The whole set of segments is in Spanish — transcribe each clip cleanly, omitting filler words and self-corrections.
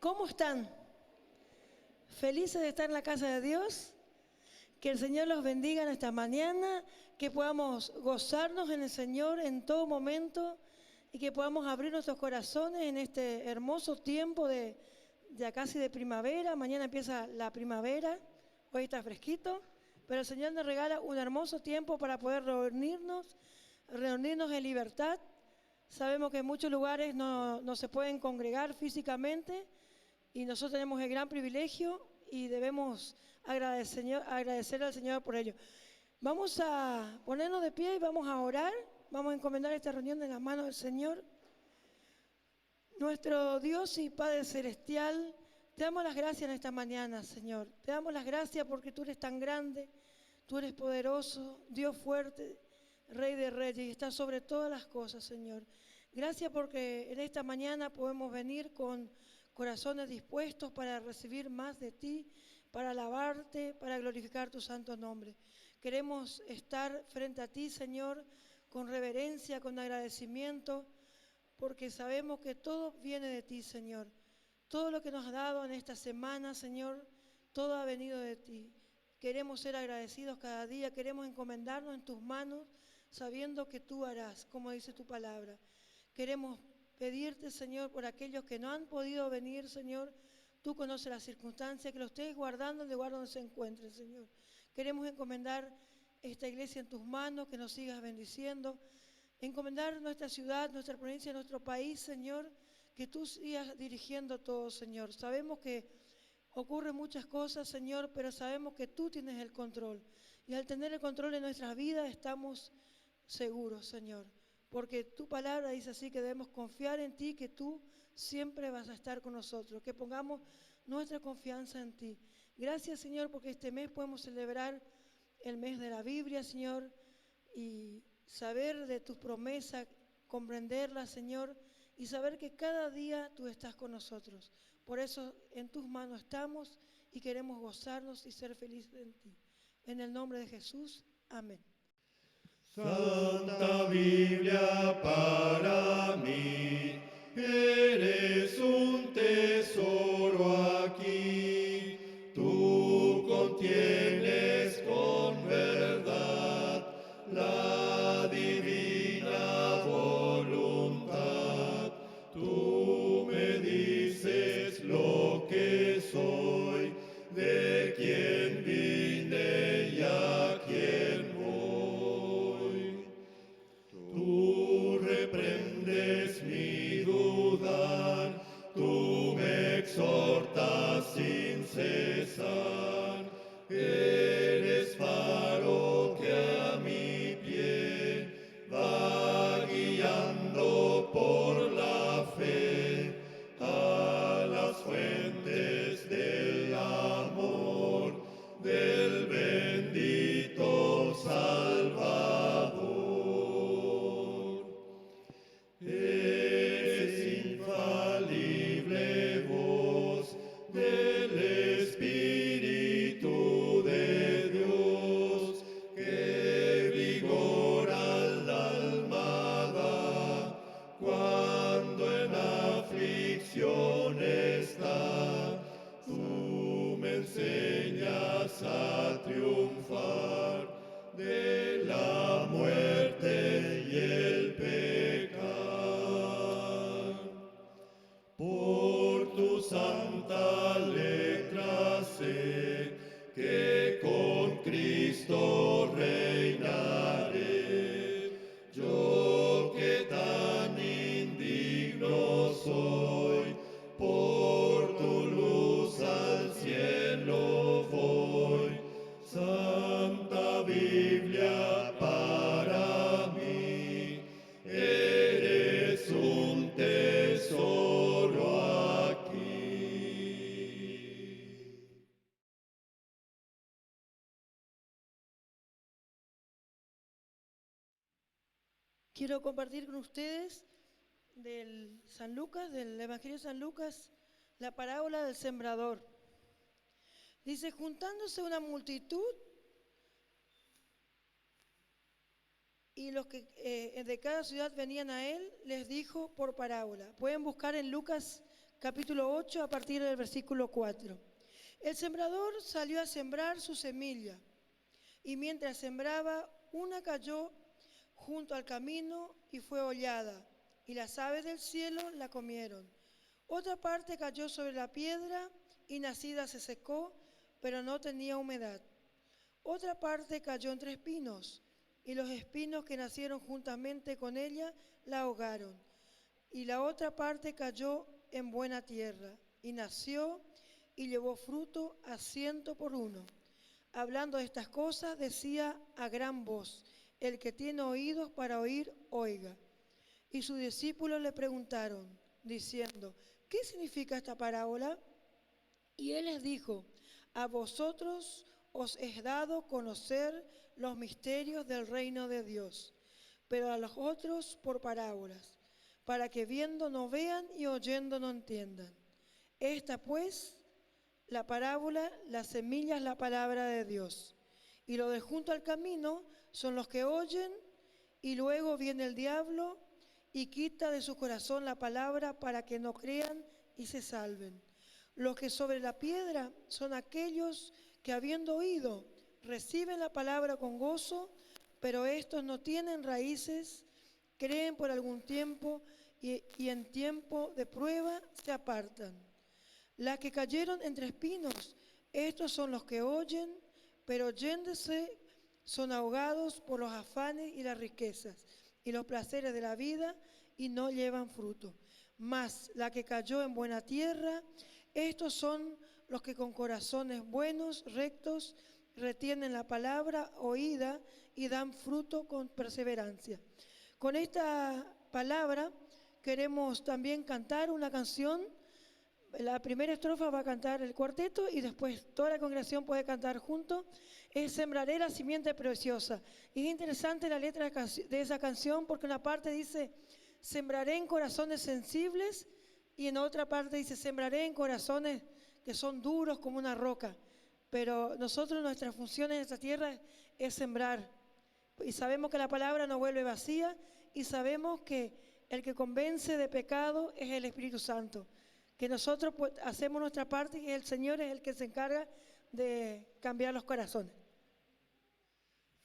¿Cómo están? ¿Felices de estar en la casa de Dios? Que el Señor los bendiga en esta mañana, que podamos gozarnos en el Señor en todo momento y que podamos abrir nuestros corazones en este hermoso tiempo de ya casi de primavera. Mañana empieza la primavera, hoy está fresquito, pero el Señor nos regala un hermoso tiempo para poder reunirnos en libertad. Sabemos que en muchos lugares no se pueden congregar físicamente y nosotros tenemos el gran privilegio y debemos agradecer al Señor por ello. Vamos a ponernos de pie y vamos a orar. Vamos a encomendar esta reunión en las manos del Señor. Nuestro Dios y Padre Celestial, te damos las gracias en esta mañana, Señor. Te damos las gracias porque tú eres tan grande, tú eres poderoso, Dios fuerte, Rey de Reyes, y estás sobre todas las cosas, Señor. Gracias porque en esta mañana podemos venir con corazones dispuestos para recibir más de ti, para alabarte, para glorificar tu santo nombre. Queremos estar frente a ti, Señor, con reverencia, con agradecimiento, porque sabemos que todo viene de ti, Señor. Todo lo que nos has dado en esta semana, Señor, todo ha venido de ti. Queremos ser agradecidos cada día, queremos encomendarnos en tus manos, sabiendo que tú harás, como dice tu palabra. Queremos pedirte, Señor, por aquellos que no han podido venir, Señor. Tú conoces las circunstancias, que lo estés guardando en el lugar donde se encuentren, Señor. Queremos encomendar esta iglesia en tus manos, que nos sigas bendiciendo. Encomendar nuestra ciudad, nuestra provincia, nuestro país, Señor, que tú sigas dirigiendo todo, Señor. Sabemos que ocurren muchas cosas, Señor, pero sabemos que tú tienes el control. Y al tener el control de nuestras vidas estamos seguros, Señor. Porque tu palabra dice así, que debemos confiar en ti, que tú siempre vas a estar con nosotros, que pongamos nuestra confianza en ti. Gracias, Señor, porque este mes podemos celebrar el mes de la Biblia, Señor, y saber de tus promesas, comprenderlas, Señor, y saber que cada día tú estás con nosotros. Por eso en tus manos estamos y queremos gozarnos y ser felices en ti. En el nombre de Jesús, amén. Santa Biblia para mí, eres un tesoro aquí. Tú contienes con verdad la divina voluntad. Tú me dices lo que soy, de quién vine y a quién voy. Tú reprendes mi dudar, tú me exhortas sin cesar. Eres faro que a mi pie va guiando por la fe a las fuentes del amor del bendito Salvador. Eres infalible voz del Espíritu de Dios, que vigora al alma da cuando en aflicción está. Tú me enseñas a triunfar de la muerte y el pecar. Por tu santa letra sé que con Cristo reinaré. Yo que tan indigno soy, por tu luz al cielo voy. Santa Biblia para mí, eres un tesoro aquí. Quiero compartir con ustedes del Evangelio de San Lucas, la parábola del sembrador. Dice, juntándose una multitud y los que de cada ciudad venían a él, les dijo por parábola. Pueden buscar en Lucas capítulo 8, a partir del versículo 4. El sembrador salió a sembrar su semilla, y mientras sembraba, una cayó junto al camino y fue hollada, y las aves del cielo la comieron. Otra parte cayó sobre la piedra, y nacida se secó, pero no tenía humedad. Otra parte cayó entre espinos, y los espinos que nacieron juntamente con ella la ahogaron. Y la otra parte cayó en buena tierra, y nació y llevó fruto a 100 por 1. Hablando de estas cosas, decía a gran voz: el que tiene oídos para oír, oiga. Y sus discípulos le preguntaron, diciendo: ¿qué significa esta parábola? Y él les dijo: a vosotros os es dado conocer los misterios del reino de Dios, pero a los otros por parábolas, para que viendo no vean y oyendo no entiendan. Esta pues, la parábola, la semilla es la palabra de Dios. Y lo de junto al camino son los que oyen, y luego viene el diablo y quita de su corazón la palabra para que no crean y se salven. Los que sobre la piedra son aquellos que, habiendo oído, reciben la palabra con gozo, pero estos no tienen raíces, creen por algún tiempo y en tiempo de prueba se apartan. Las que cayeron entre espinos, estos son los que oyen, pero oyéndose son ahogados por los afanes y las riquezas y los placeres de la vida, y no llevan fruto. Mas la que cayó en buena tierra, estos son los que con corazones buenos, rectos, retienen la palabra oída y dan fruto con perseverancia. Con esta palabra queremos también cantar una canción. La primera estrofa va a cantar el cuarteto y después toda la congregación puede cantar junto. Es Sembraré la simiente preciosa. Y es interesante la letra de esa canción, porque en una parte dice: sembraré en corazones sensibles, y en otra parte dice: sembraré en corazones que son duros como una roca. Pero nosotros, nuestra función en esta tierra es sembrar. Y sabemos que la palabra no vuelve vacía, y sabemos que el que convence de pecado es el Espíritu Santo. Que nosotros pues hacemos nuestra parte, y el Señor es el que se encarga de cambiar los corazones.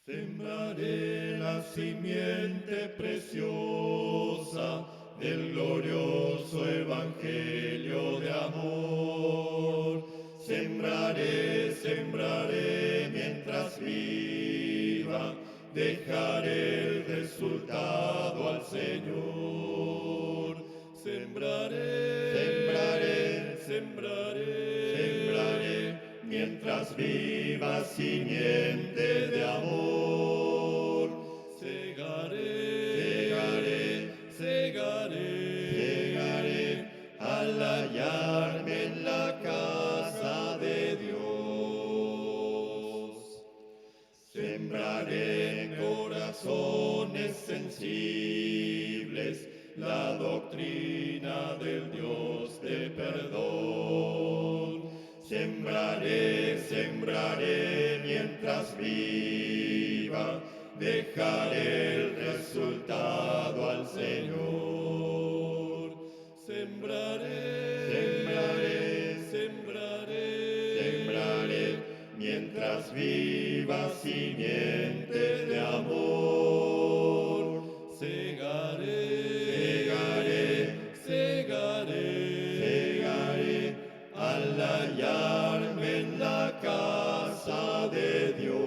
Sembraré la simiente preciosa del glorioso evangelio de amor. Sembraré, sembraré mientras viva, dejaré el resultado al Señor. Sembraré, sembraré, sembraré, sembraré mientras viva simiente de amor. Segaré, segaré, segaré, segaré al hallarme en la casa de Dios. Sembraré en corazones sensibles la doctrina del Dios de perdón. Sembraré, sembraré mientras viva, dejaré el resultado al Señor. Sembraré, sembraré, sembraré, sembraré mientras viva simiente de amor. Segaré, segaré, segaré, segaré al hallarme en la casa de Dios.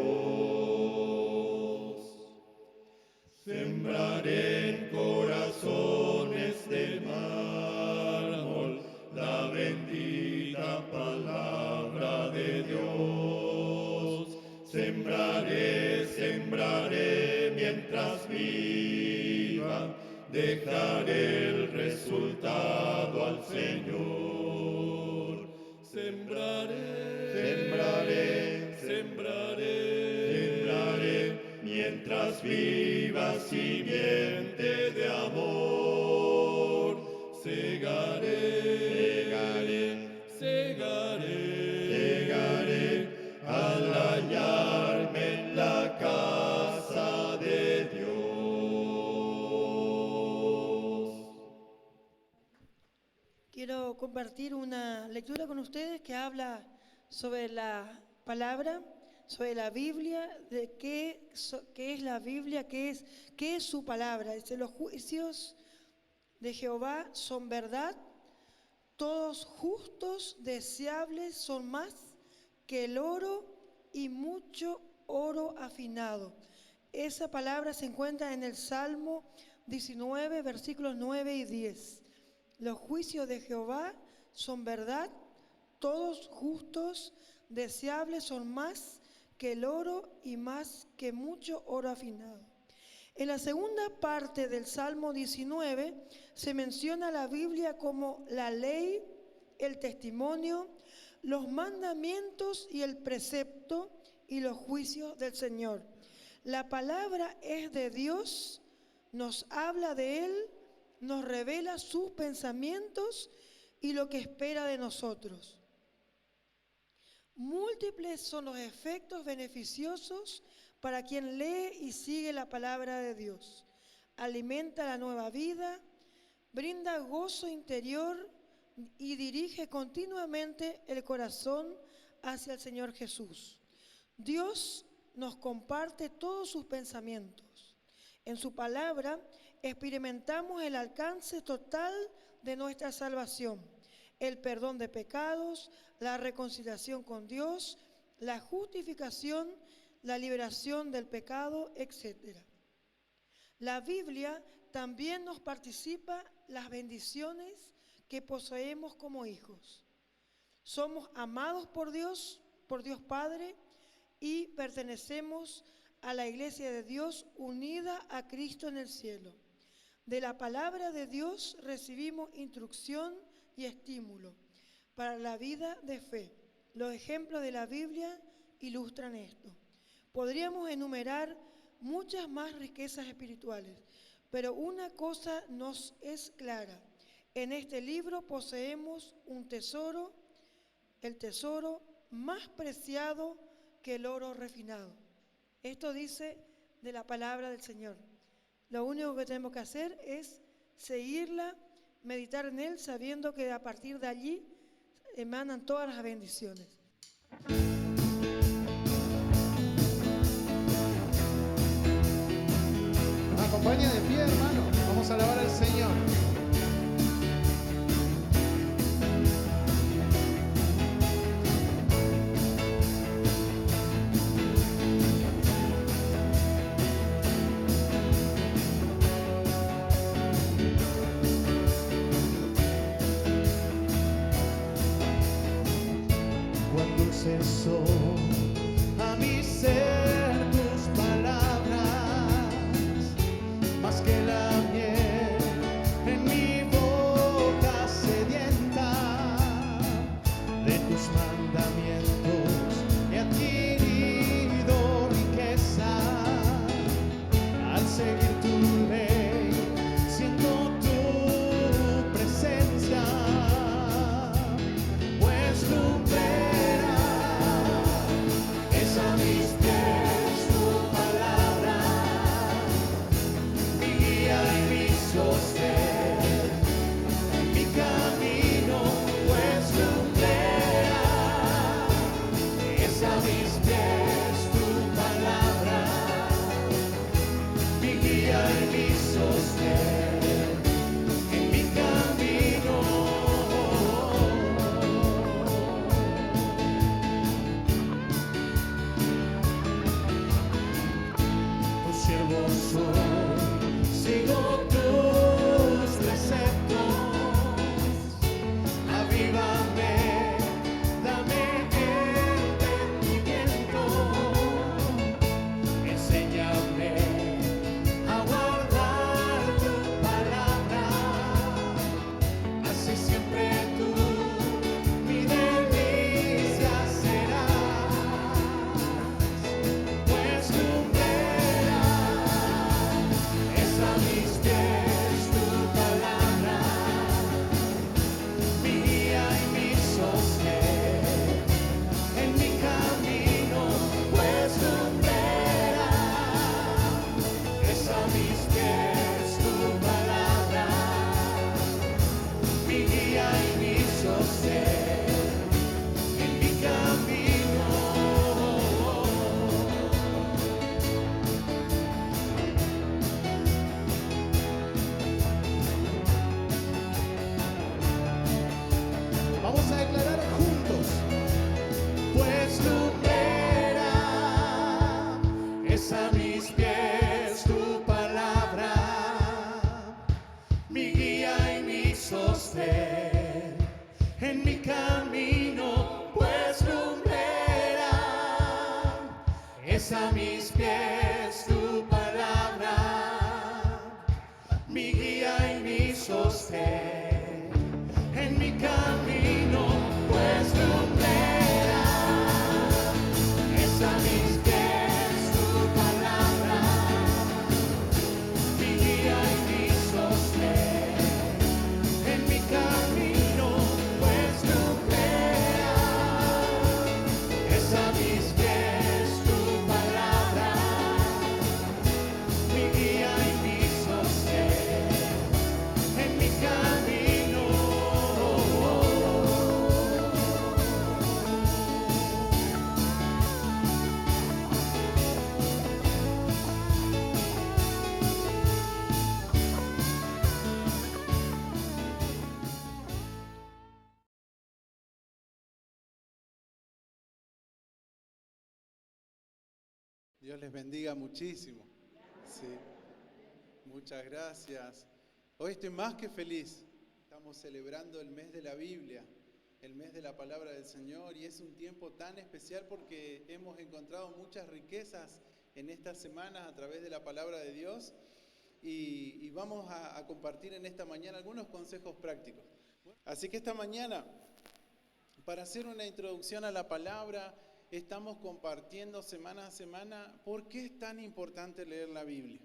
Sembraré en corazones de mármol la bendita palabra de Dios. Sembraré, sembraré mientras viva, dejaré el resultado al Señor. Sembraré, sembraré, sembraré, sembraré mientras viva simiente de amor. Segaré, segaré, segaré, segaré al hallarme en la casa de Dios. quiero compartir una lectura con ustedes que habla sobre la palabra, sobre la Biblia, de qué es la Biblia, qué es su palabra. Dice, los juicios de Jehová son verdad, todos justos, deseables, son más que el oro y mucho oro afinado. Esa palabra se encuentra en el Salmo 19, versículos 9 y 10. Los juicios de Jehová son verdad, todos justos, deseables, son más que el oro y más que mucho oro afinado. En la segunda parte del Salmo 19 se menciona la Biblia como la ley, el testimonio, los mandamientos y el precepto y los juicios del Señor. La palabra es de Dios, nos habla de Él, nos revela sus pensamientos y lo que espera de nosotros. Múltiples son los efectos beneficiosos para quien lee y sigue la palabra de Dios. Alimenta la nueva vida, brinda gozo interior y dirige continuamente el corazón hacia el Señor Jesús. Dios nos comparte todos sus pensamientos. En su palabra experimentamos el alcance total de nuestra salvación, el perdón de pecados, la reconciliación con Dios, la justificación, la liberación del pecado, etc. La Biblia también nos participa las bendiciones que poseemos como hijos. Somos amados por Dios Padre, y pertenecemos a la Iglesia de Dios unida a Cristo en el cielo. De la palabra de Dios recibimos instrucción y estímulo para la vida de fe. Los ejemplos de la Biblia ilustran esto. Podríamos enumerar muchas más riquezas espirituales, pero una cosa nos es clara. En este libro poseemos un tesoro, el tesoro más preciado que el oro refinado. Esto dice de la palabra del Señor. Lo único que tenemos que hacer es seguirla, meditar en Él, sabiendo que a partir de allí emanan todas las bendiciones. Nos acompaña de pie, hermano. Vamos a alabar al Señor. Cesó a mi ser tus palabras, más que la miel en mi boca sedienta. De tus mandamientos he adquirido riqueza, al seguir tu ley, siento tu presencia, pues tu a mis pies tu palabra, mi guía y mi sostén, en mi camino, pues lumbrera. Es a mis pies tu palabra, mi guía y mi sostén, en mi camino. Sigo tus preceptos, avívame, dame entendimiento, enséñame a guardar tu palabra, así siempre tú mi delicia serás, pues tú a mis pies tu palabra, mi guía y mi sostén, en mi camino, pues lumbrera. Es a mis pies tu palabra, mi guía y Es a mis pies tu palabra, mi guía y mi sostén, en mi camino pues lumbrera. Es a mis pies tu palabra, mi guía y mi sostén, en mi camino pues lumbrera. Es a mis pies tu palabra, mi guía y mi sostén, en mi camino. Dios les bendiga muchísimo. Sí. Muchas gracias. Hoy estoy más que feliz. Estamos celebrando el mes de la Biblia, el mes de la palabra del Señor, y es un tiempo tan especial porque hemos encontrado muchas riquezas en estas semanas a través de la palabra de Dios, y vamos a compartir en esta mañana algunos consejos prácticos. Así que esta mañana, para hacer una introducción a la palabra, estamos compartiendo semana a semana por qué es tan importante leer la Biblia.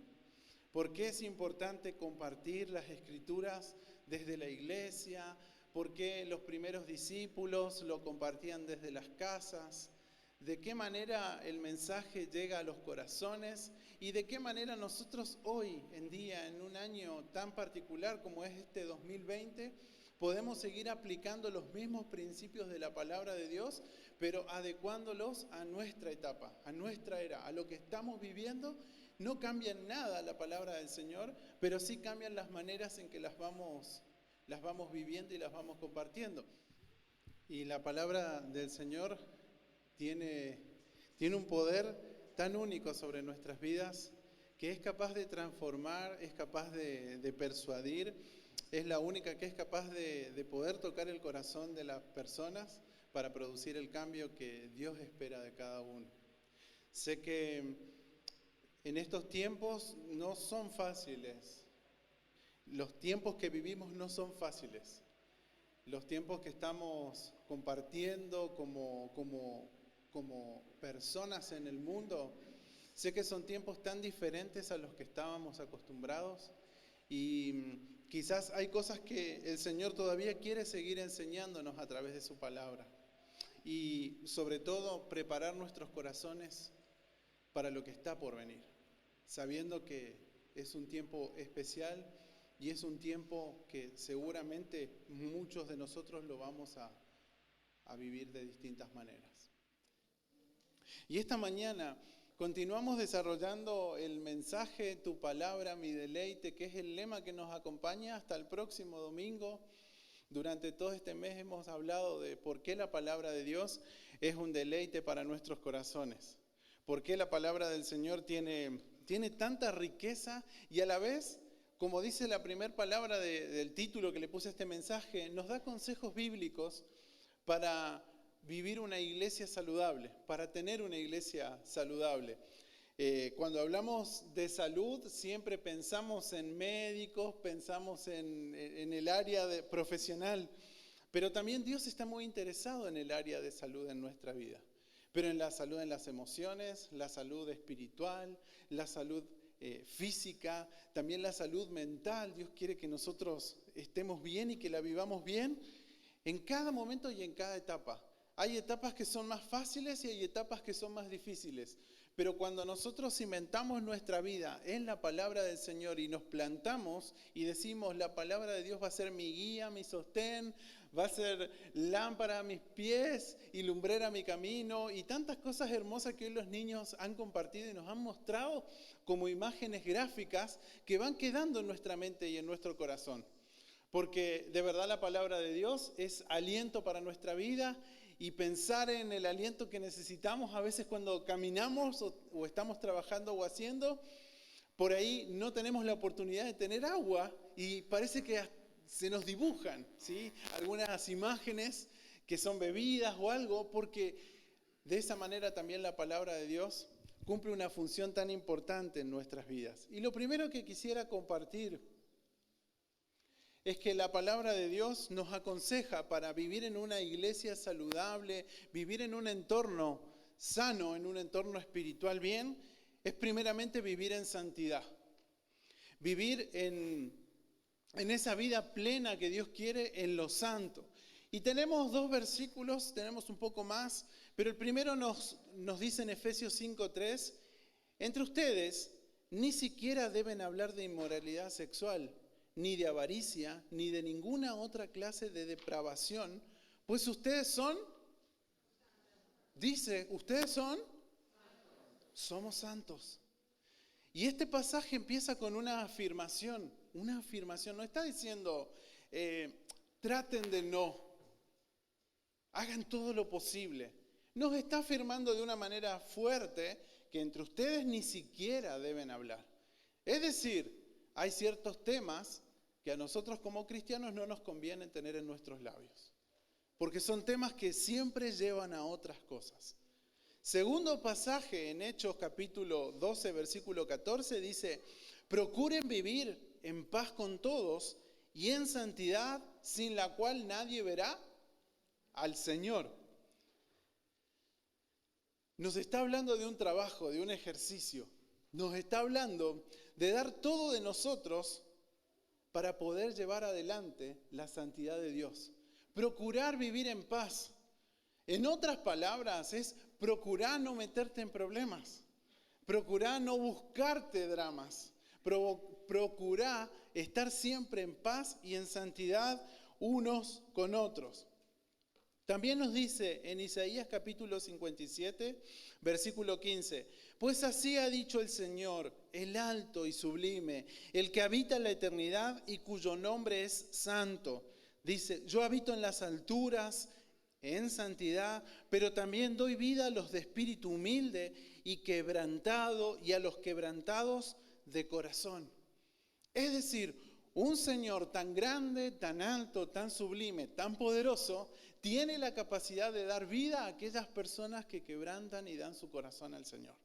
¿Por qué es importante compartir las Escrituras desde la iglesia? ¿Por qué los primeros discípulos lo compartían desde las casas? ¿De qué manera el mensaje llega a los corazones? ¿Y de qué manera nosotros hoy en día, en un año tan particular como es este 2020, podemos seguir aplicando los mismos principios de la palabra de Dios, pero adecuándolos a nuestra etapa, a nuestra era, a lo que estamos viviendo? No cambia en nada la palabra del Señor, pero sí cambian las maneras en que las vamos viviendo y las vamos compartiendo. Y la palabra del Señor tiene un poder tan único sobre nuestras vidas que es capaz de transformar, es capaz de persuadir, es la única que es capaz de poder tocar el corazón de las personas para producir el cambio que Dios espera de cada uno. Sé que en estos tiempos no son fáciles. Los tiempos que vivimos no son fáciles. Los tiempos que estamos compartiendo como personas en el mundo, sé que son tiempos tan diferentes a los que estábamos acostumbrados, y quizás hay cosas que el Señor todavía quiere seguir enseñándonos a través de su palabra. Y sobre todo preparar nuestros corazones para lo que está por venir, sabiendo que es un tiempo especial y es un tiempo que seguramente muchos de nosotros lo vamos a vivir de distintas maneras. Y esta mañana continuamos desarrollando el mensaje Tu palabra, mi deleite, que es el lema que nos acompaña hasta el próximo domingo. Durante todo este mes hemos hablado de por qué la palabra de Dios es un deleite para nuestros corazones. Por qué la palabra del Señor tiene tanta riqueza y a la vez, como dice la primera palabra del título que le puse a este mensaje, nos da consejos bíblicos para vivir una iglesia saludable, para tener una iglesia saludable. Cuando hablamos de salud, siempre pensamos en médicos, pensamos en el área profesional, pero también Dios está muy interesado en el área de salud en nuestra vida. Pero en la salud en las emociones, la salud espiritual, la salud física, también la salud mental. Dios quiere que nosotros estemos bien y que la vivamos bien en cada momento y en cada etapa. Hay etapas que son más fáciles y hay etapas que son más difíciles. Pero cuando nosotros cimentamos nuestra vida en la palabra del Señor y nos plantamos y decimos, la palabra de Dios va a ser mi guía, mi sostén, va a ser lámpara a mis pies y lumbrera a mi camino, y tantas cosas hermosas que hoy los niños han compartido y nos han mostrado como imágenes gráficas que van quedando en nuestra mente y en nuestro corazón. Porque de verdad la palabra de Dios es aliento para nuestra vida. Y pensar en el aliento que necesitamos a veces cuando caminamos o estamos trabajando o haciendo, por ahí no tenemos la oportunidad de tener agua y parece que se nos dibujan, ¿sí? Algunas imágenes que son bebidas o algo, porque de esa manera también la palabra de Dios cumple una función tan importante en nuestras vidas. Y lo primero que quisiera compartir es que la palabra de Dios nos aconseja para vivir en una iglesia saludable, vivir en un entorno sano, en un entorno espiritual bien, es primeramente vivir en santidad. Vivir en esa vida plena que Dios quiere en lo santo. Y tenemos 2 versículos, tenemos un poco más, pero el primero nos dice en Efesios 5:3, entre ustedes ni siquiera deben hablar de inmoralidad sexual, ni de avaricia, ni de ninguna otra clase de depravación, pues ustedes son, dice, ustedes somos santos. Y este pasaje empieza con una afirmación, no está diciendo, traten de no, hagan todo lo posible. Nos está afirmando de una manera fuerte que entre ustedes ni siquiera deben hablar. Es decir, hay ciertos temas que a nosotros como cristianos no nos conviene tener en nuestros labios, porque son temas que siempre llevan a otras cosas. Segundo pasaje en Hechos capítulo 12, versículo 14 dice, procuren vivir en paz con todos y en santidad, sin la cual nadie verá al Señor. Nos está hablando de un trabajo, de un ejercicio. Nos está hablando de dar todo de nosotros para poder llevar adelante la santidad de Dios. Procurar vivir en paz. En otras palabras, es procurar no meterte en problemas. Procurar no buscarte dramas. Procurar estar siempre en paz y en santidad unos con otros. También nos dice en Isaías capítulo 57, versículo 15, pues así ha dicho el Señor, el alto y sublime, el que habita en la eternidad y cuyo nombre es santo. Dice, yo habito en las alturas, en santidad, pero también doy vida a los de espíritu humilde y quebrantado y a los quebrantados de corazón. Es decir, un Señor tan grande, tan alto, tan sublime, tan poderoso, tiene la capacidad de dar vida a aquellas personas que quebrantan y dan su corazón al Señor.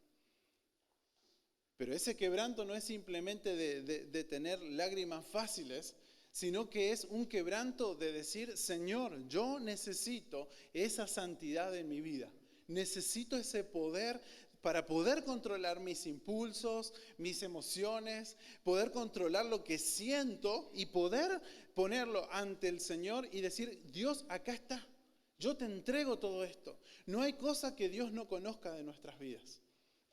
Pero ese quebranto no es simplemente de tener lágrimas fáciles, sino que es un quebranto de decir, Señor, yo necesito esa santidad en mi vida. Necesito ese poder para poder controlar mis impulsos, mis emociones, poder controlar lo que siento y poder ponerlo ante el Señor y decir, Dios, acá está. Yo te entrego todo esto. No hay cosa que Dios no conozca de nuestras vidas.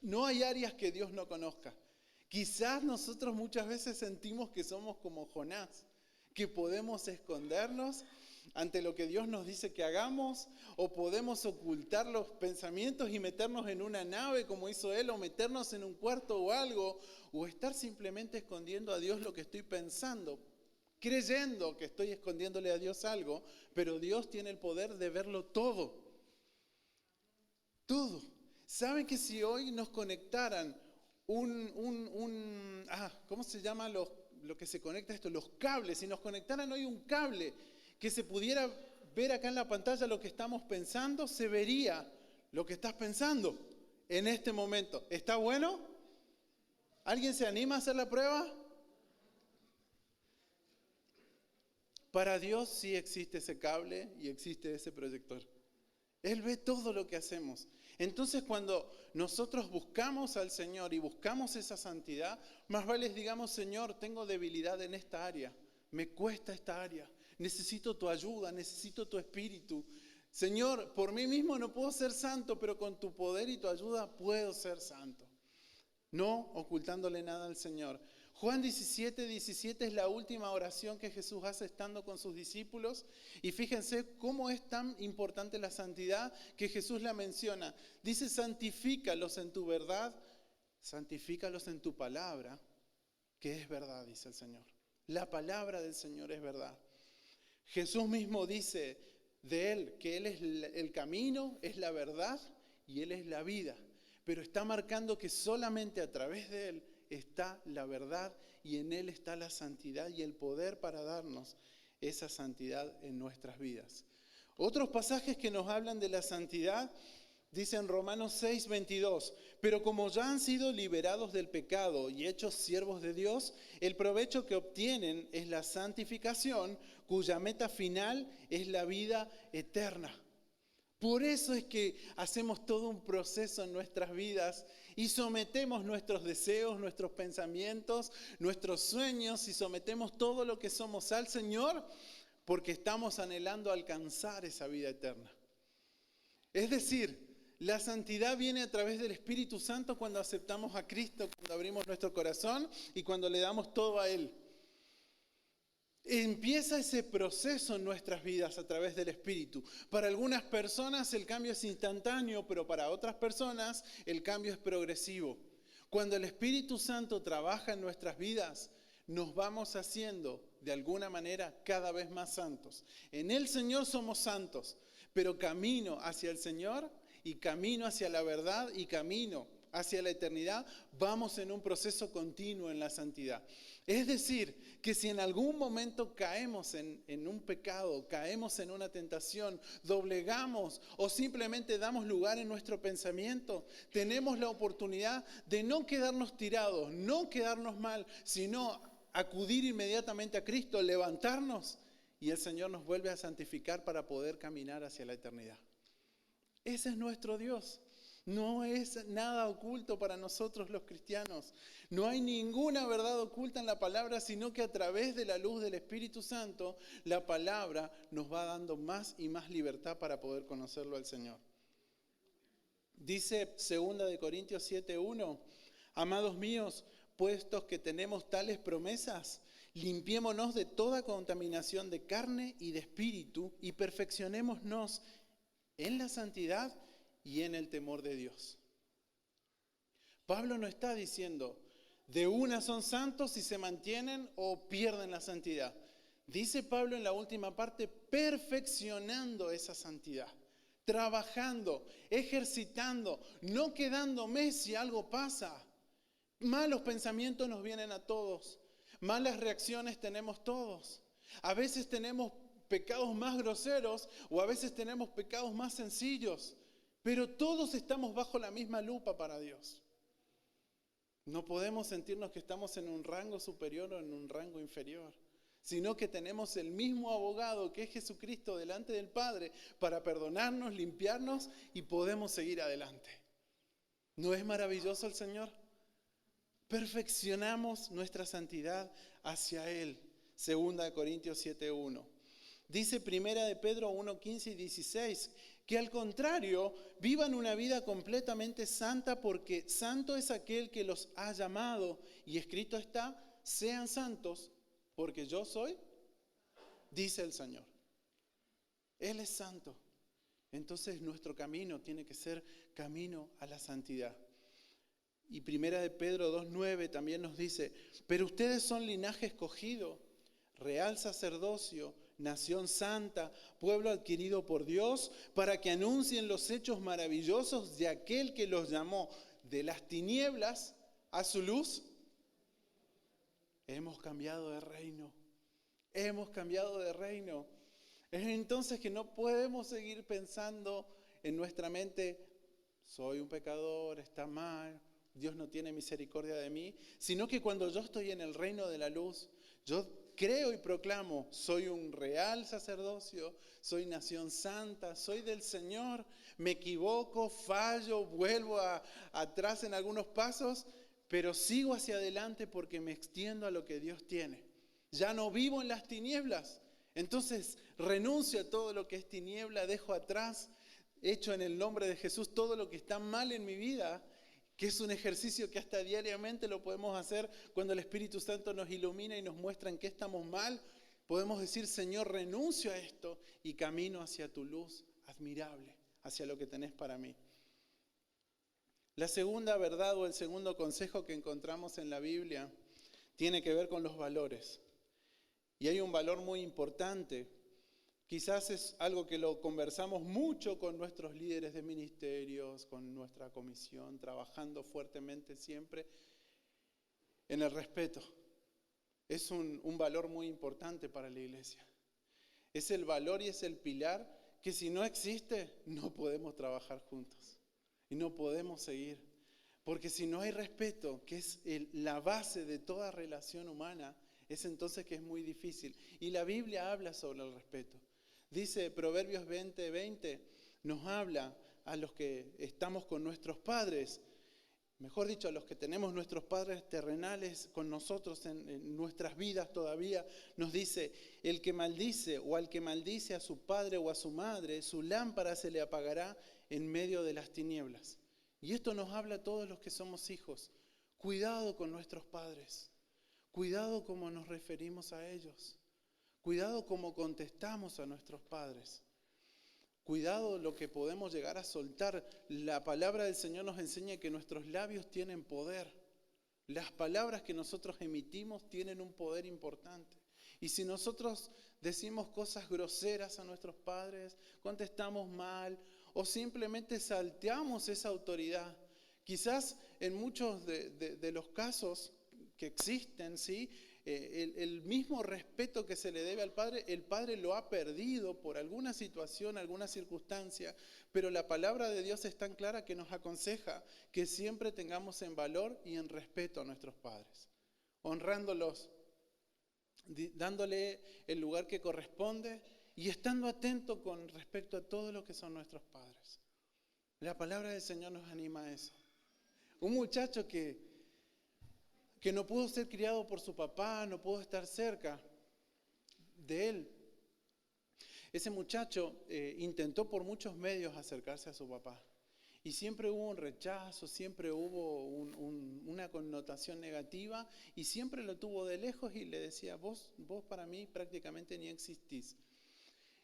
No hay áreas que Dios no conozca. Quizás nosotros muchas veces sentimos que somos como Jonás, que podemos escondernos ante lo que Dios nos dice que hagamos, o podemos ocultar los pensamientos y meternos en una nave como hizo él, o meternos en un cuarto o algo, o estar simplemente escondiendo a Dios lo que estoy pensando, creyendo que estoy escondiéndole a Dios algo, pero Dios tiene el poder de verlo todo. Todo. ¿Saben que si hoy nos conectaran ¿cómo se llama lo que se conecta a esto? Los cables. Si nos conectaran hoy un cable que se pudiera ver acá en la pantalla lo que estamos pensando, se vería lo que estás pensando en este momento. ¿Está bueno? ¿Alguien se anima a hacer la prueba? Para Dios sí existe ese cable y existe ese proyector. Él ve todo lo que hacemos. Entonces cuando nosotros buscamos al Señor y buscamos esa santidad, más vale digamos, Señor, tengo debilidad en esta área, me cuesta esta área, necesito tu ayuda, necesito tu espíritu. Señor, por mí mismo no puedo ser santo, pero con tu poder y tu ayuda puedo ser santo. No ocultándole nada al Señor. Juan 17:17 es la última oración que Jesús hace estando con sus discípulos. Y fíjense cómo es tan importante la santidad que Jesús la menciona. Dice, santifícalos en tu verdad, santifícalos en tu palabra, que es verdad, dice el Señor. La palabra del Señor es verdad. Jesús mismo dice de Él que Él es el camino, es la verdad y Él es la vida. Pero está marcando que solamente a través de Él está la verdad y en Él está la santidad y el poder para darnos esa santidad en nuestras vidas. Otros pasajes que nos hablan de la santidad Dice en Romanos 6:22, pero como ya han sido liberados del pecado y hechos siervos de Dios, el provecho que obtienen es la santificación, cuya meta final es la vida eterna. Por eso es que hacemos todo un proceso en nuestras vidas y sometemos nuestros deseos, nuestros pensamientos, nuestros sueños y sometemos todo lo que somos al Señor porque estamos anhelando alcanzar esa vida eterna. Es decir, la santidad viene a través del Espíritu Santo cuando aceptamos a Cristo, cuando abrimos nuestro corazón y cuando le damos todo a Él. Empieza ese proceso en nuestras vidas a través del Espíritu. Para algunas personas el cambio es instantáneo, pero para otras personas el cambio es progresivo. Cuando el Espíritu Santo trabaja en nuestras vidas, nos vamos haciendo de alguna manera cada vez más santos. En el Señor somos santos, pero camino hacia el Señor y camino hacia la verdad y camino hacia la eternidad, vamos en un proceso continuo en la santidad. Es decir, que si en algún momento caemos en un pecado, caemos en una tentación, doblegamos o simplemente damos lugar en nuestro pensamiento, tenemos la oportunidad de no quedarnos tirados, no quedarnos mal, sino acudir inmediatamente a Cristo, levantarnos y el Señor nos vuelve a santificar para poder caminar hacia la eternidad. Ese es nuestro Dios. No es nada oculto para nosotros los cristianos. No hay ninguna verdad oculta en la palabra, sino que a través de la luz del Espíritu Santo, la palabra nos va dando más y más libertad para poder conocerlo al Señor. Dice 2 Corintios 7:1, amados míos, puestos que tenemos tales promesas, limpiémonos de toda contaminación de carne y de espíritu y perfeccionémonos en la santidad y en el temor de Dios. Pablo no está diciendo, de una son santos y se mantienen o pierden la santidad. Dice Pablo en la última parte, perfeccionando esa santidad, trabajando, ejercitando, no quedándome si algo pasa. Malos pensamientos nos vienen a todos, malas reacciones tenemos todos. A veces tenemos pecados más groseros o a veces tenemos pecados más sencillos, pero todos estamos bajo la misma lupa para Dios. No podemos sentirnos que estamos en un rango superior o en un rango inferior, sino que tenemos el mismo abogado que es Jesucristo delante del Padre para perdonarnos, limpiarnos y podemos seguir adelante. ¿No es maravilloso el Señor? Perfeccionamos nuestra santidad hacia Él. 2 Corintios 7:1. Dice 1 Pedro 1:15 y 16, que al contrario, vivan una vida completamente santa porque santo es aquel que los ha llamado. Y escrito está, sean santos porque yo soy, dice el Señor. Él es santo. Entonces nuestro camino tiene que ser camino a la santidad. Y 1 Pedro 2:9 también nos dice, pero ustedes son linaje escogido, real sacerdocio, nación santa, pueblo adquirido por Dios, para que anuncien los hechos maravillosos de aquel que los llamó de las tinieblas a su luz. Hemos cambiado de reino. Hemos cambiado de reino. Es entonces que no podemos seguir pensando en nuestra mente, soy un pecador, está mal, Dios no tiene misericordia de mí, sino que cuando yo estoy en el reino de la luz, yo creo y proclamo, soy un real sacerdocio, soy nación santa, soy del Señor, me equivoco, fallo, vuelvo atrás en algunos pasos, pero sigo hacia adelante porque me extiendo a lo que Dios tiene. Ya no vivo en las tinieblas, entonces renuncio a todo lo que es tiniebla, dejo atrás, hecho en el nombre de Jesús todo lo que está mal en mi vida, que es un ejercicio que hasta diariamente lo podemos hacer cuando el Espíritu Santo nos ilumina y nos muestra en qué estamos mal. Podemos decir, Señor, renuncio a esto y camino hacia tu luz admirable, hacia lo que tenés para mí. La segunda verdad o el segundo consejo que encontramos en la Biblia tiene que ver con los valores. Y hay un valor muy importante. Quizás es algo que lo conversamos mucho con nuestros líderes de ministerios, con nuestra comisión, trabajando fuertemente siempre en el respeto. Es un valor muy importante para la iglesia. Es el valor y es el pilar que si no existe, no podemos trabajar juntos. y no podemos seguir. Porque si no hay respeto, que es la base de toda relación humana, es entonces que es muy difícil. Y la Biblia habla sobre el respeto. Dice Proverbios 20:20, nos habla a los que estamos con nuestros padres, mejor dicho, a los que tenemos nuestros padres terrenales con nosotros en nuestras vidas todavía, nos dice, el que maldice o al que maldice a su padre o a su madre, su lámpara se le apagará en medio de las tinieblas. Y esto nos habla a todos los que somos hijos. Cuidado con nuestros padres. Cuidado cómo nos referimos a ellos. Cuidado cómo contestamos a nuestros padres. Cuidado lo que podemos llegar a soltar. La palabra del Señor nos enseña que nuestros labios tienen poder. Las palabras que nosotros emitimos tienen un poder importante. Y si nosotros decimos cosas groseras a nuestros padres, contestamos mal o simplemente salteamos esa autoridad, quizás en muchos de los casos que existen, ¿sí? El mismo respeto que se le debe al padre, el padre lo ha perdido por alguna situación, alguna circunstancia, pero la palabra de Dios es tan clara que nos aconseja que siempre tengamos en valor y en respeto a nuestros padres, honrándolos, dándole el lugar que corresponde y estando atento con respecto a todo lo que son nuestros padres. La palabra del Señor nos anima a eso. Un muchacho que no pudo ser criado por su papá, no pudo estar cerca de él. Ese muchacho intentó por muchos medios acercarse a su papá. Y siempre hubo un rechazo, siempre hubo una connotación negativa y siempre lo tuvo de lejos y le decía, vos para mí prácticamente ni existís.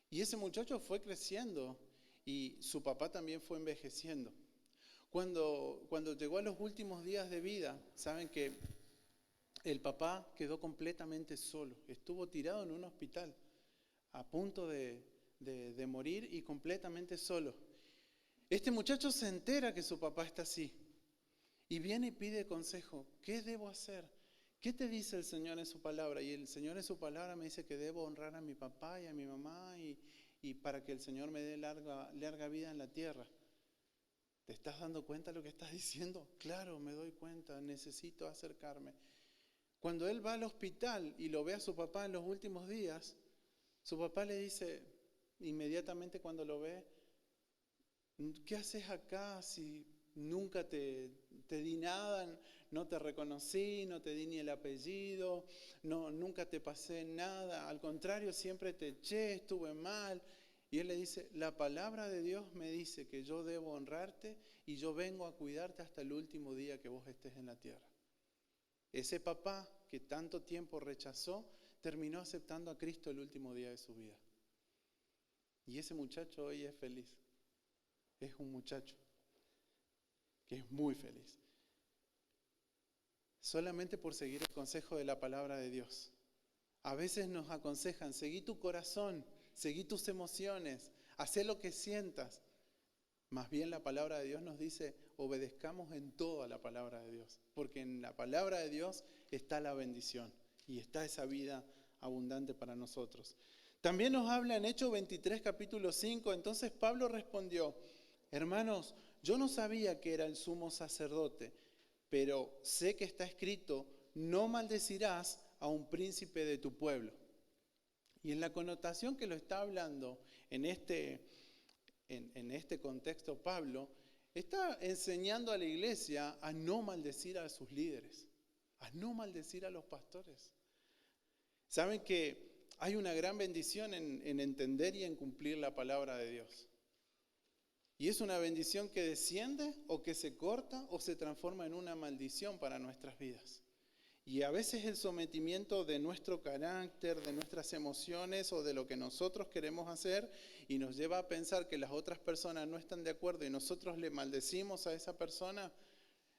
Y ese muchacho fue creciendo y su papá también fue envejeciendo. Cuando llegó a los últimos días de vida, saben que el papá quedó completamente solo, estuvo tirado en un hospital, a punto de morir y completamente solo. Este muchacho se entera que su papá está así y viene y pide consejo. ¿Qué debo hacer? ¿Qué te dice el Señor en su palabra? Y el Señor en su palabra me dice que debo honrar a mi papá y a mi mamá y para que el Señor me dé larga vida en la tierra. ¿Te estás dando cuenta de lo que estás diciendo? Claro, me doy cuenta, necesito acercarme. Cuando él va al hospital y lo ve a su papá en los últimos días, su papá le dice, inmediatamente cuando lo ve, ¿qué haces acá si nunca te di nada, no te reconocí, no te di ni el apellido, nunca te pasé nada, al contrario, siempre te eché, estuve mal? Y él le dice, la palabra de Dios me dice que yo debo honrarte y yo vengo a cuidarte hasta el último día que vos estés en la tierra. Ese papá que tanto tiempo rechazó, terminó aceptando a Cristo el último día de su vida. Y ese muchacho hoy es feliz. Es un muchacho que es muy feliz. Solamente por seguir el consejo de la palabra de Dios. A veces nos aconsejan, seguí tu corazón, seguí tus emociones, haz lo que sientas. Más bien la palabra de Dios nos dice, obedezcamos en todo a la palabra de Dios. Porque en la palabra de Dios está la bendición y está esa vida abundante para nosotros. También nos habla en Hechos 23, capítulo 5. Entonces Pablo respondió, hermanos, yo no sabía que era el sumo sacerdote, pero sé que está escrito, no maldecirás a un príncipe de tu pueblo. Y en la connotación que lo está hablando en este contexto Pablo, está enseñando a la iglesia a no maldecir a sus líderes, a no maldecir a los pastores. Saben que hay una gran bendición en entender y en cumplir la palabra de Dios. Y es una bendición que desciende o que se corta o se transforma en una maldición para nuestras vidas. Y a veces el sometimiento de nuestro carácter, de nuestras emociones o de lo que nosotros queremos hacer y nos lleva a pensar que las otras personas no están de acuerdo y nosotros le maldecimos a esa persona,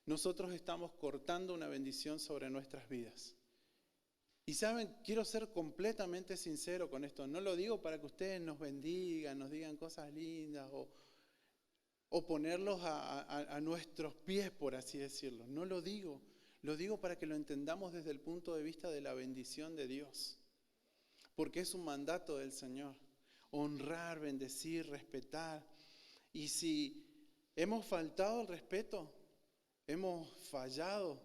nosotros estamos cortando una bendición sobre nuestras vidas. Y saben, quiero ser completamente sincero con esto. No lo digo para que ustedes nos bendigan, nos digan cosas lindas o ponerlos a nuestros pies, por así decirlo. No lo digo. Lo digo para que lo entendamos desde el punto de vista de la bendición de Dios. Porque es un mandato del Señor. Honrar, bendecir, respetar. Y si Hemos faltado el respeto, hemos fallado,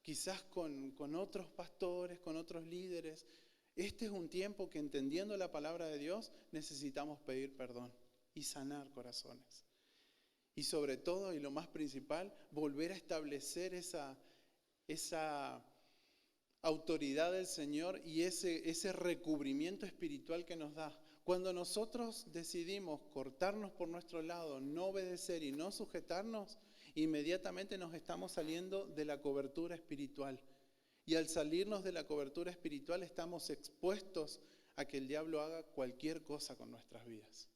quizás con otros pastores, con otros líderes. Este es un tiempo que, entendiendo la palabra de Dios, necesitamos pedir perdón y sanar corazones. Y sobre todo, y lo más principal, volver a establecer esa autoridad del Señor y ese recubrimiento espiritual que nos da. Cuando nosotros decidimos cortarnos por nuestro lado, no obedecer y no sujetarnos, inmediatamente nos estamos saliendo de la cobertura espiritual. Y al salirnos de la cobertura espiritual estamos expuestos a que el diablo haga cualquier cosa con nuestras vidas.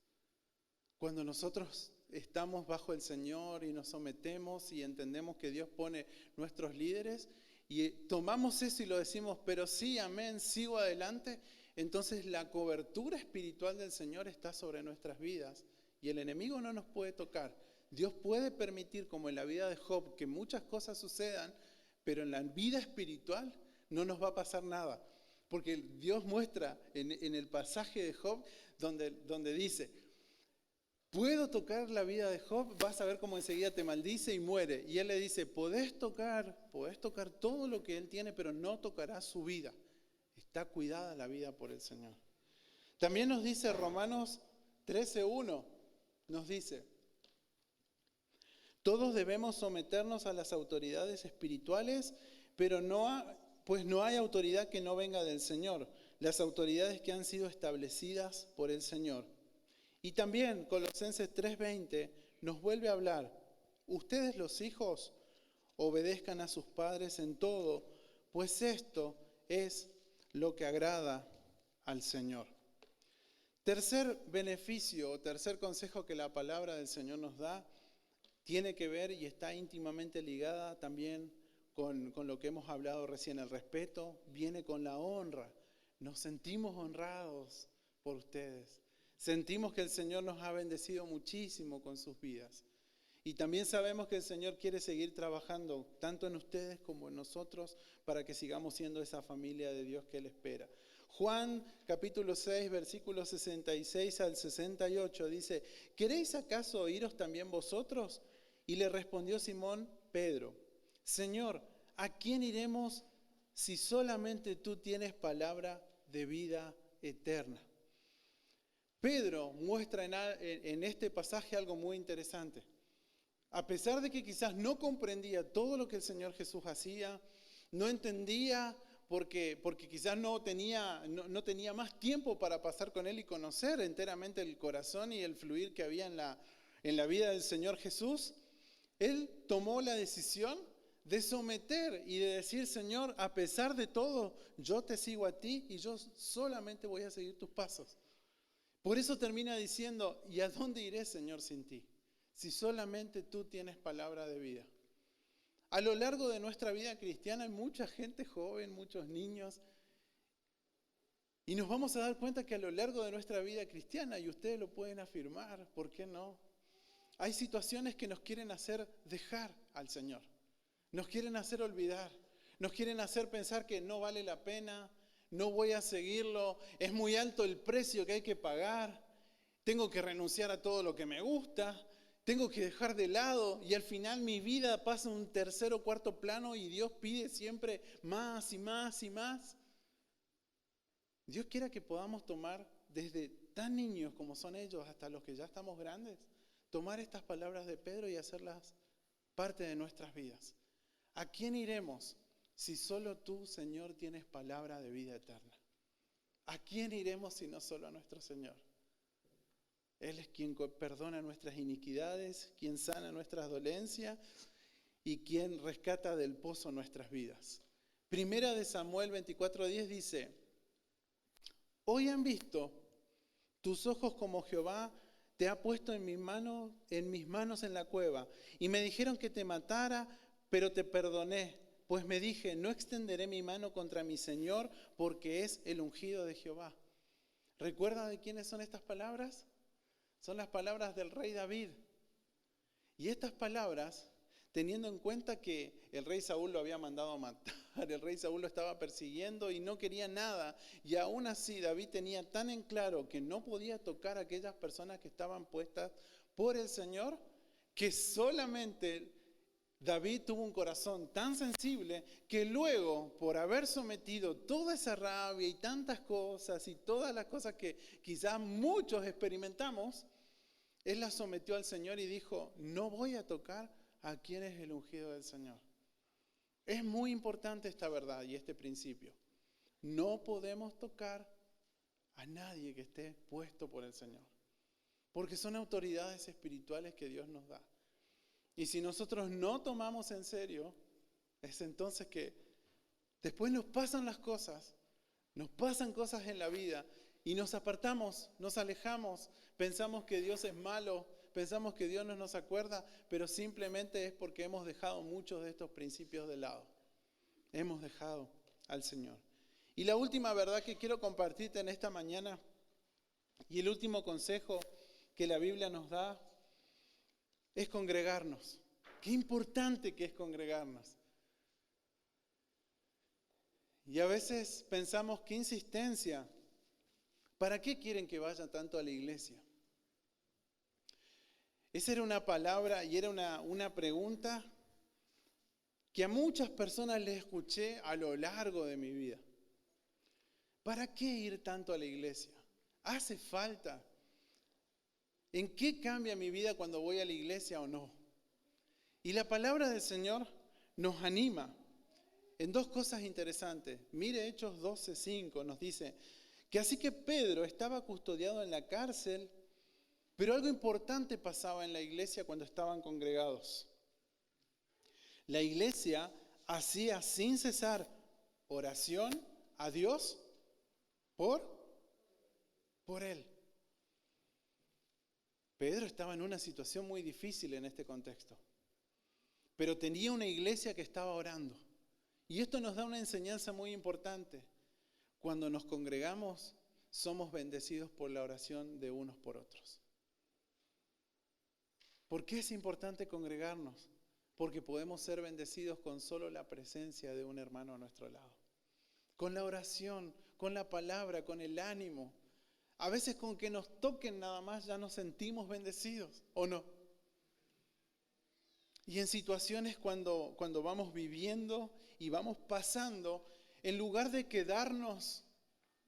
Cuando nosotros estamos bajo el Señor y nos sometemos y entendemos que Dios pone nuestros líderes y tomamos eso y lo decimos, pero sí, amén, sigo adelante, entonces la cobertura espiritual del Señor está sobre nuestras vidas y el enemigo no nos puede tocar. Dios puede permitir, como en la vida de Job, que muchas cosas sucedan, pero en la vida espiritual no nos va a pasar nada. Porque Dios muestra en el pasaje de Job donde dice, puedo tocar la vida de Job, vas a ver cómo enseguida te maldice y muere. Y él le dice, podés tocar todo lo que él tiene, pero no tocarás su vida. Está cuidada la vida por el Señor. También nos dice Romanos 13:1, nos dice, todos debemos someternos a las autoridades espirituales, pero pues no hay autoridad que no venga del Señor, las autoridades que han sido establecidas por el Señor. Y también Colosenses 3:20 nos vuelve a hablar, ustedes los hijos obedezcan a sus padres en todo, pues esto es lo que agrada al Señor. Tercer beneficio, tercer consejo que la palabra del Señor nos da, tiene que ver y está íntimamente ligada también con lo que hemos hablado recién. El respeto viene con la honra. Nos sentimos honrados por ustedes. Sentimos que el Señor nos ha bendecido muchísimo con sus vidas. Y también sabemos que el Señor quiere seguir trabajando tanto en ustedes como en nosotros para que sigamos siendo esa familia de Dios que Él espera. Juan capítulo 6, versículos 66 al 68 dice, ¿queréis acaso oíros también vosotros? Y le respondió Simón Pedro, Señor, ¿a quién iremos si solamente tú tienes palabra de vida eterna? Pedro muestra en este pasaje algo muy interesante. A pesar de que quizás no comprendía todo lo que el Señor Jesús hacía, no entendía porque quizás no tenía más tiempo para pasar con Él y conocer enteramente el corazón y el fluir que había en la vida del Señor Jesús, Él tomó la decisión de someter y de decir, Señor, a pesar de todo, yo te sigo a ti y yo solamente voy a seguir tus pasos. Por eso termina diciendo, ¿y a dónde iré, Señor, sin ti? Si solamente tú tienes palabra de vida. A lo largo de nuestra vida cristiana hay mucha gente joven, muchos niños, y nos vamos a dar cuenta que a lo largo de nuestra vida cristiana, y ustedes lo pueden afirmar, ¿por qué no? Hay situaciones que nos quieren hacer dejar al Señor, nos quieren hacer olvidar, nos quieren hacer pensar que no vale la pena, no voy a seguirlo, es muy alto el precio que hay que pagar, tengo que renunciar a todo lo que me gusta, tengo que dejar de lado y al final mi vida pasa a un tercer o cuarto plano y Dios pide siempre más y más y más. Dios quiera que podamos tomar desde tan niños como son ellos hasta los que ya estamos grandes, tomar estas palabras de Pedro y hacerlas parte de nuestras vidas. ¿A quién iremos si solo tú, Señor, tienes palabra de vida eterna? ¿A quién iremos si no solo a nuestro Señor? Él es quien perdona nuestras iniquidades, quien sana nuestras dolencias y quien rescata del pozo nuestras vidas. Primera de Samuel 24:10 dice, hoy han visto tus ojos como Jehová te ha puesto en mis manos en la cueva, y me dijeron que te matara, pero te perdoné, pues me dije, no extenderé mi mano contra mi Señor, porque es el ungido de Jehová. ¿Recuerda de quiénes son estas palabras? Son las palabras del rey David. Y estas palabras, teniendo en cuenta que el rey Saúl lo había mandado a matar, el rey Saúl lo estaba persiguiendo y no quería nada, y aún así David tenía tan en claro que no podía tocar a aquellas personas que estaban puestas por el Señor, que solamente David tuvo un corazón tan sensible que luego, por haber sometido toda esa rabia y tantas cosas y todas las cosas que quizás muchos experimentamos, él las sometió al Señor y dijo, no voy a tocar a quien es el ungido del Señor. Es muy importante esta verdad y este principio. No podemos tocar a nadie que esté puesto por el Señor, porque son autoridades espirituales que Dios nos da. Y si nosotros no tomamos en serio, es entonces que después nos pasan las cosas, nos pasan cosas en la vida y nos apartamos, nos alejamos, pensamos que Dios es malo, pensamos que Dios no nos acuerda, pero simplemente es porque hemos dejado muchos de estos principios de lado. Hemos dejado al Señor. Y la última verdad que quiero compartirte en esta mañana y el último consejo que la Biblia nos da es congregarnos. Qué importante que es congregarnos. Y a veces pensamos, qué insistencia. ¿Para qué quieren que vaya tanto a la iglesia? Esa era una palabra y era una pregunta que a muchas personas les escuché a lo largo de mi vida. ¿Para qué ir tanto a la iglesia? ¿Hace falta? ¿En qué cambia mi vida cuando voy a la iglesia o no? Y la palabra del Señor nos anima en dos cosas interesantes. Mire, Hechos 12:5 nos dice que así que Pedro estaba custodiado en la cárcel, pero algo importante pasaba en la iglesia cuando estaban congregados. La iglesia hacía sin cesar oración a Dios por él. Pedro estaba en una situación muy difícil en este contexto, pero tenía una iglesia que estaba orando. Y esto nos da una enseñanza muy importante. Cuando nos congregamos, somos bendecidos por la oración de unos por otros. ¿Por qué es importante congregarnos? Porque podemos ser bendecidos con solo la presencia de un hermano a nuestro lado. Con la oración, con la palabra, con el ánimo. A veces con que nos toquen nada más ya nos sentimos bendecidos, ¿o no? Y en situaciones cuando vamos viviendo y vamos pasando, en lugar de quedarnos,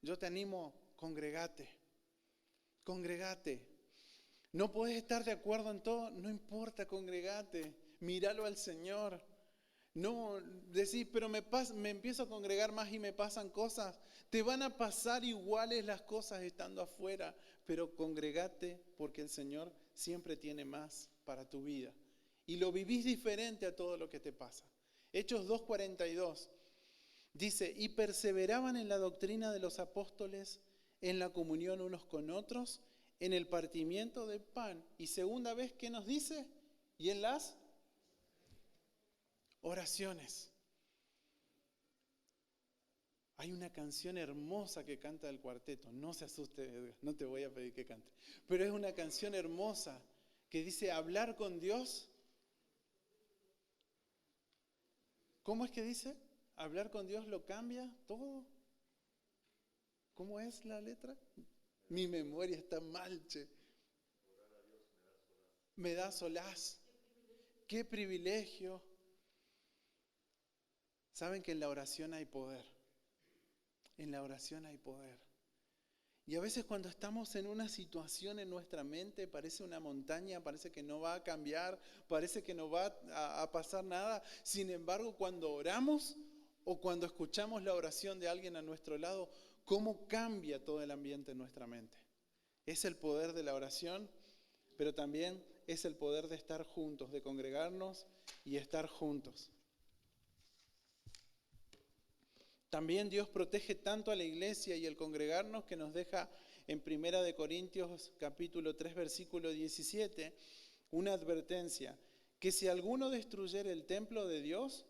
yo te animo, congregate. Congregate. No puedes estar de acuerdo en todo, no importa, congregate. Míralo al Señor. No decís, pero me empiezo a congregar más y me pasan cosas. Te van a pasar iguales las cosas estando afuera, pero congregate porque el Señor siempre tiene más para tu vida. Y lo vivís diferente a todo lo que te pasa. Hechos 2:42 dice, y perseveraban en la doctrina de los apóstoles, en la comunión unos con otros, en el partimiento del pan. Y segunda vez, ¿qué nos dice? Y en las oraciones. Hay una canción hermosa que canta el cuarteto. No se asuste, Edgar, no te voy a pedir que cante. Pero es una canción hermosa que dice, hablar con Dios. ¿Cómo es que dice? Hablar con Dios lo cambia todo. ¿Cómo es la letra? Mi memoria está mal, che. Me da solaz. Qué privilegio. Saben que en la oración hay poder. En la oración hay poder. Y a veces cuando estamos en una situación en nuestra mente, parece una montaña, parece que no va a cambiar, parece que no va a pasar nada. Sin embargo, cuando oramos o cuando escuchamos la oración de alguien a nuestro lado, ¿cómo cambia todo el ambiente en nuestra mente? Es el poder de la oración, pero también es el poder de estar juntos, de congregarnos y estar juntos. También Dios protege tanto a la iglesia y el congregarnos que nos deja en 1 Corintios capítulo 3 versículo 17 una advertencia, que si alguno destruyere el templo de Dios,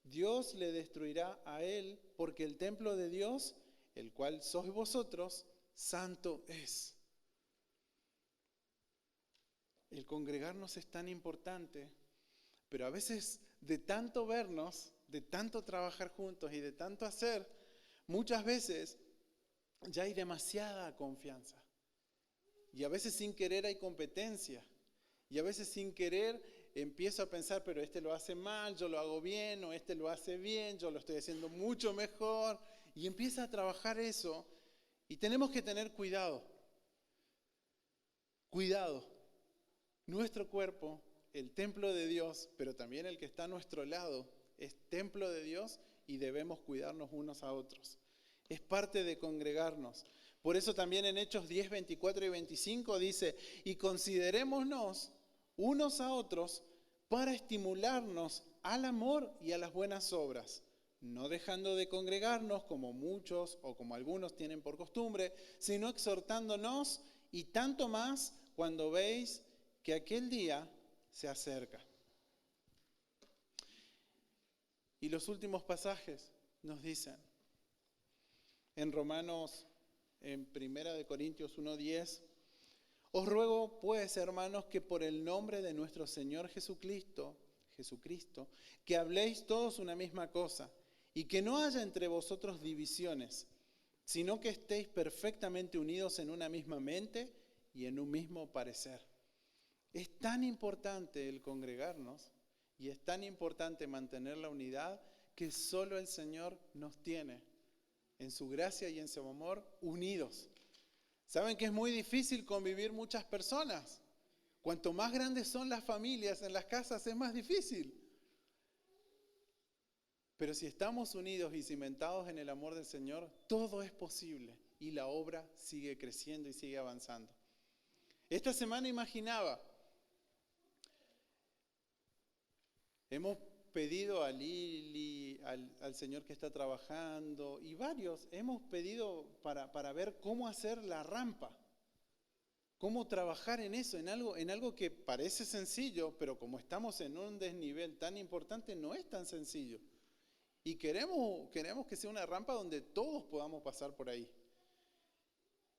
Dios le destruirá a él, porque el templo de Dios, el cual sois vosotros, santo es. El congregarnos es tan importante, pero a veces de tanto vernos, de tanto trabajar juntos y de tanto hacer, muchas veces ya hay demasiada confianza. Y a veces sin querer hay competencia. Y a veces sin querer empiezo a pensar, pero este lo hace mal, yo lo hago bien, o este lo hace bien, yo lo estoy haciendo mucho mejor. Y empieza a trabajar eso. Y tenemos que tener cuidado. Cuidado. Nuestro cuerpo, el templo de Dios, pero también el que está a nuestro lado, es templo de Dios y debemos cuidarnos unos a otros. Es parte de congregarnos. Por eso también en Hechos 10, 24 y 25 dice, y considerémonos unos a otros para estimularnos al amor y a las buenas obras, no dejando de congregarnos como muchos o como algunos tienen por costumbre, sino exhortándonos y tanto más cuando veis que aquel día se acerca. Y los últimos pasajes nos dicen, en Romanos, en 1 Corintios 1:10, os ruego pues, hermanos, que por el nombre de nuestro Señor Jesucristo, que habléis todos una misma cosa, y que no haya entre vosotros divisiones, sino que estéis perfectamente unidos en una misma mente y en un mismo parecer. Es tan importante el congregarnos y es tan importante mantener la unidad que solo el Señor nos tiene en su gracia y en su amor unidos. ¿Saben que es muy difícil convivir muchas personas? Cuanto más grandes son las familias en las casas es más difícil. Pero si estamos unidos y cimentados en el amor del Señor, todo es posible y la obra sigue creciendo y sigue avanzando. Esta semana imaginaba, hemos pedido a Lili, al señor que está trabajando y varios, hemos pedido para ver cómo hacer la rampa, cómo trabajar en eso, en algo que parece sencillo, pero como estamos en un desnivel tan importante, no es tan sencillo. Y queremos que sea una rampa donde todos podamos pasar por ahí.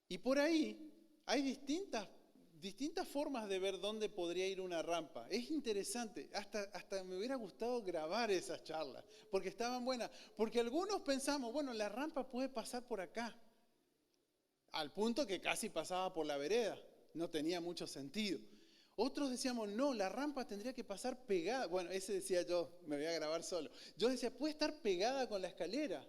Y por ahí hay distintas formas de ver dónde podría ir una rampa. Es interesante, hasta me hubiera gustado grabar esas charlas, porque estaban buenas. Porque algunos pensamos, bueno, la rampa puede pasar por acá, al punto que casi pasaba por la vereda, no tenía mucho sentido. Otros decíamos, no, la rampa tendría que pasar pegada. Bueno, ese decía yo, me voy a grabar solo. Yo decía, puede estar pegada con la escalera.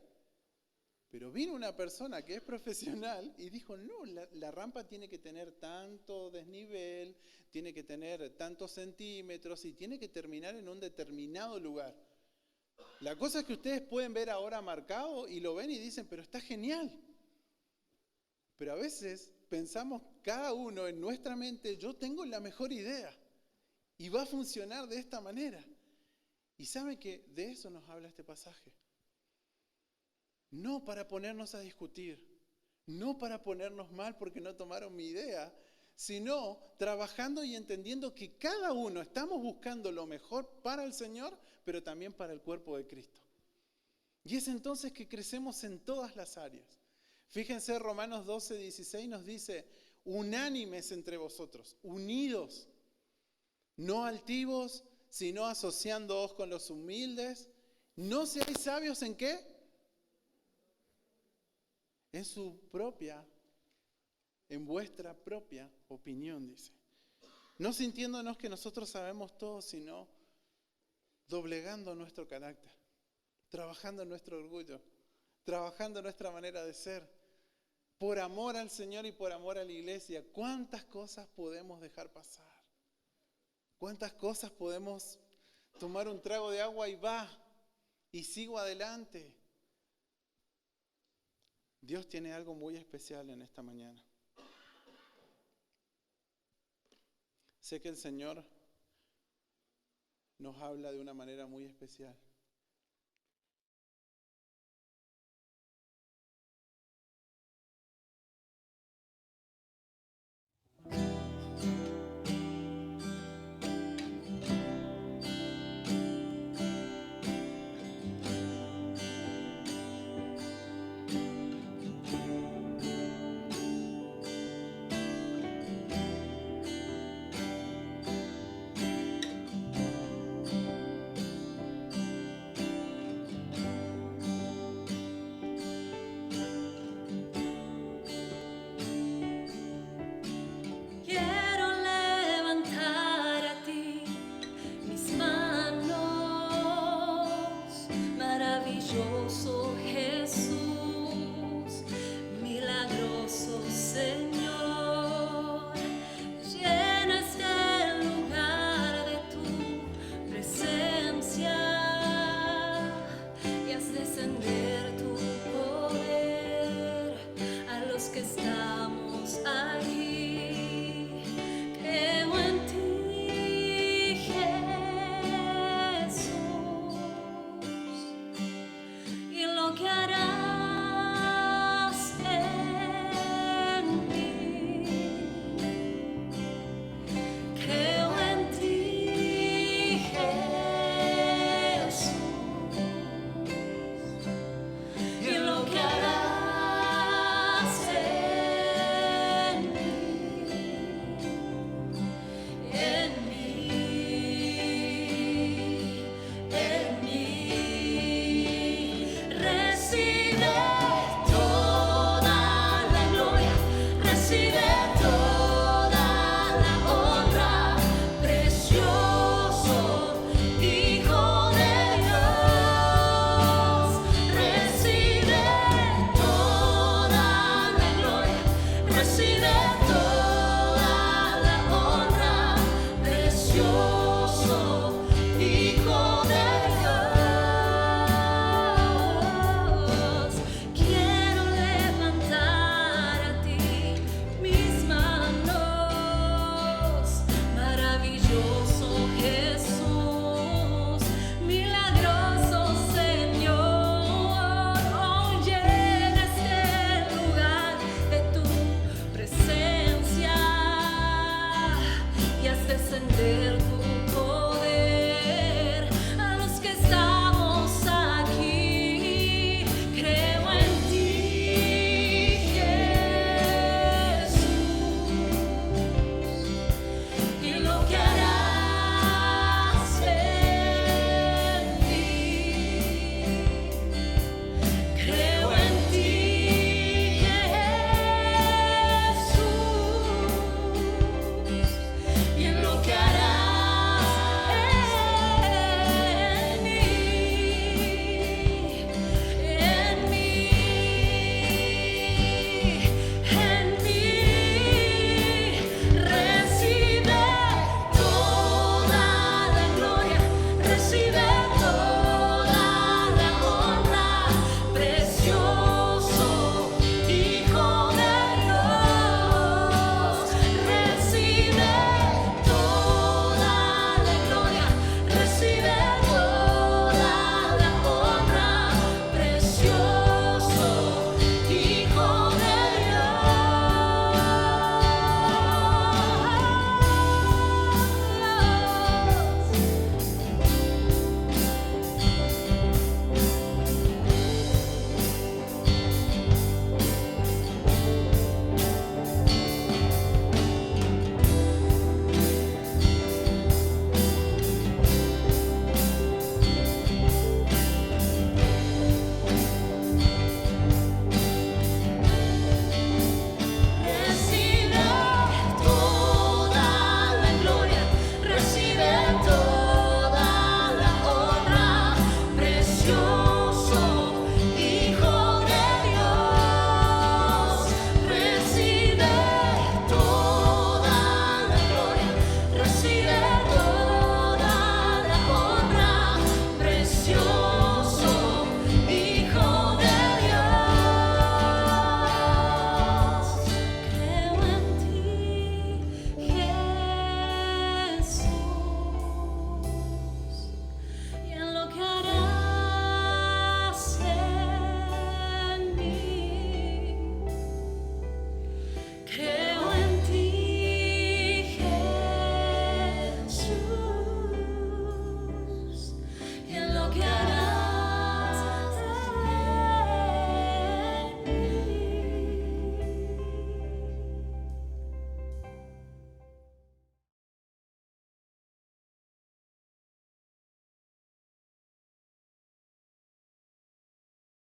Pero vino una persona que es profesional y dijo, no, la rampa tiene que tener tanto desnivel, tiene que tener tantos centímetros y tiene que terminar en un determinado lugar. La cosa es que ustedes pueden ver ahora marcado y lo ven y dicen, pero está genial. Pero a veces pensamos cada uno en nuestra mente, yo tengo la mejor idea y va a funcionar de esta manera. Y saben que de eso nos habla este pasaje. No para ponernos a discutir, no para ponernos mal porque no tomaron mi idea, sino trabajando y entendiendo que cada uno estamos buscando lo mejor para el Señor, pero también para el cuerpo de Cristo. Y es entonces que crecemos en todas las áreas. Fíjense, Romanos 12:16 nos dice, unánimes entre vosotros, unidos, no altivos, sino asociándoos con los humildes. No seáis sabios ¿en qué? En vuestra propia opinión, dice. No sintiéndonos que nosotros sabemos todo, sino doblegando nuestro carácter, trabajando en nuestro orgullo, trabajando en nuestra manera de ser, por amor al Señor y por amor a la iglesia. ¿Cuántas cosas podemos dejar pasar? ¿Cuántas cosas podemos tomar un trago de agua y sigo adelante? Dios tiene algo muy especial en esta mañana. Sé que el Señor nos habla de una manera muy especial.